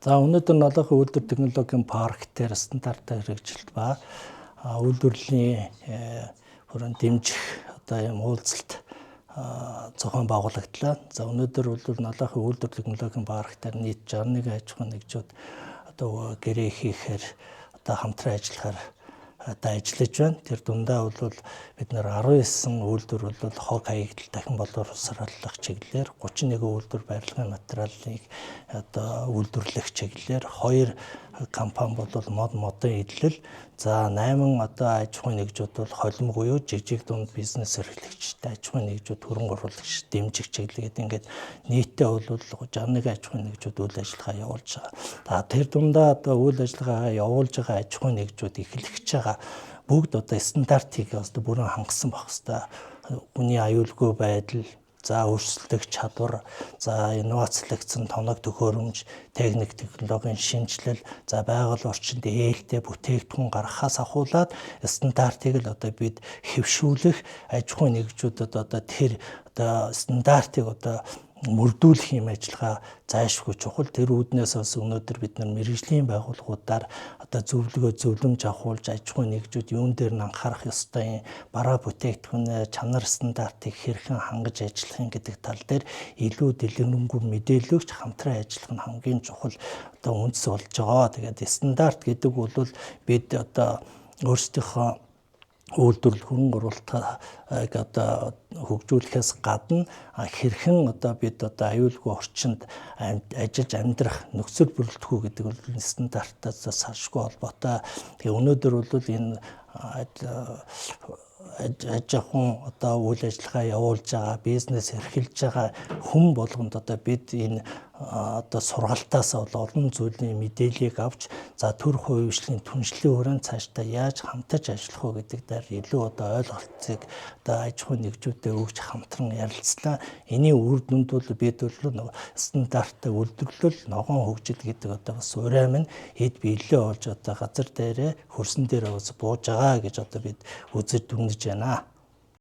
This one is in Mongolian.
За өнөөдөр ноолохын үйлдвэр технологийн парк дээр стандартаар хэрэгжилт ба үйлдвэрлэлийн хүрээнд дэмжих одоо юм уулзалт зохион байгуулагдлаа. За өнөөдөр бол ноолохын үйлдвэр технологийн парк дээр нийт 61 аж ахуйн нэгжүүд одоо гэрээ хийхээр одоо хамтран ажиллахаар одоо ажиллаж байна. Тэр дундаа бол бид нэр 19 үйлдвэр бол хог хаягдал дахин боловсруулах чиглэлээр 31 үйлдвэр барилгын материалыг одоо үйлдвэрлэх чиглэлээр 2 компани бол модон эдлэл, за 8 одоо аж ахуйн нэгжүүд бол холим буюу жижиг дунд бизнес эрхлэгчтэй аж ахуйн нэгжүүд хөрөнгө оруулагч дэмжих чиглэл гэдэг ингээд нийтдээ бол 61 аж ахуйн нэгжүүд үйл ажиллагаа явуулж байгаа. За тэр дундаа одоо үйл ажиллагаа явуулж байгаа аж ахуйн нэгжүүд эхлэгч байгаа бүгд одоо стандартыг одоо бүрэн хангасан байх хэвээр. Хүний аюулгүй байдал, за өрсөлдөх чадвар, за инновацлогдсон тоног төхөөрөмж, техник технологийн шинжилэл, за байгаль орчинд ээлтэй бүтээгдэхүүн гаргахаас ахуулаад стандартыг л одоо бид хэвшүүлэх аж ахуйн нэгжүүдэд одоо тэр одоо стандартыг одоо мөрдүүлэх юм ажиллагаа зайлшгүй чухал. Тэр үүднээс бас өнөөдөр бид нар мэргэжлийн байгууллагуудаар одоо зөвлөмж авахулж аж ахуйн нэгжүүд юун дээр нь анхаарах ёстой юм, бараа бүтээгдэхүүнээ чанар стандартыг хэрхэн хангаж ажиллах гэдэг тал дээр илүү дэлгэрэнгүй мэдээлэл өгч хамтран ажиллах нь хамгийн чухал одоо үндэс болж байгаа. Тэгээд стандарт гэдэг бол бид одоо өөрсдийнхөө үйлдвэрлэл хөрөнгө оруулалтыг одоо хөгжүүлэхээс гадна хэрхэн одоо бид одоо аюулгүй орчинд ажиллаж амьдрах нөхцөл бүрэлдэхүүн гэдэг бол стандартаас салшгүй холбоотой. Тэгээ өнөөдөр бол энэ аж ахуйн одоо үйл ажиллагаа явуулж байгаа, бизнес эрхэлж байгаа хүн болгонд одоо бид энэ одоо сургалтаас бол олон зүйлийн мэдээллийг авч за төр хувьчлалын түншлэлийн хүрээнд цаашдаа яаж хамтарч ажиллах вэ гэдэг дээр илүү одоо ойлголтыг одоо аж ахуйн нэгжүүдэд өгч хамтран ярилцлаа. Энийн үр дүнд бол бид бол стандарттай үйлдвэрлэл, ногоон хөгжил гэдэг одоо бас урайм нь хэд биелээ болж одоо газар дээрээ хөрсөн дээрээ бас бууж байгаа гэж одоо бид үзэж дүгнэж байна.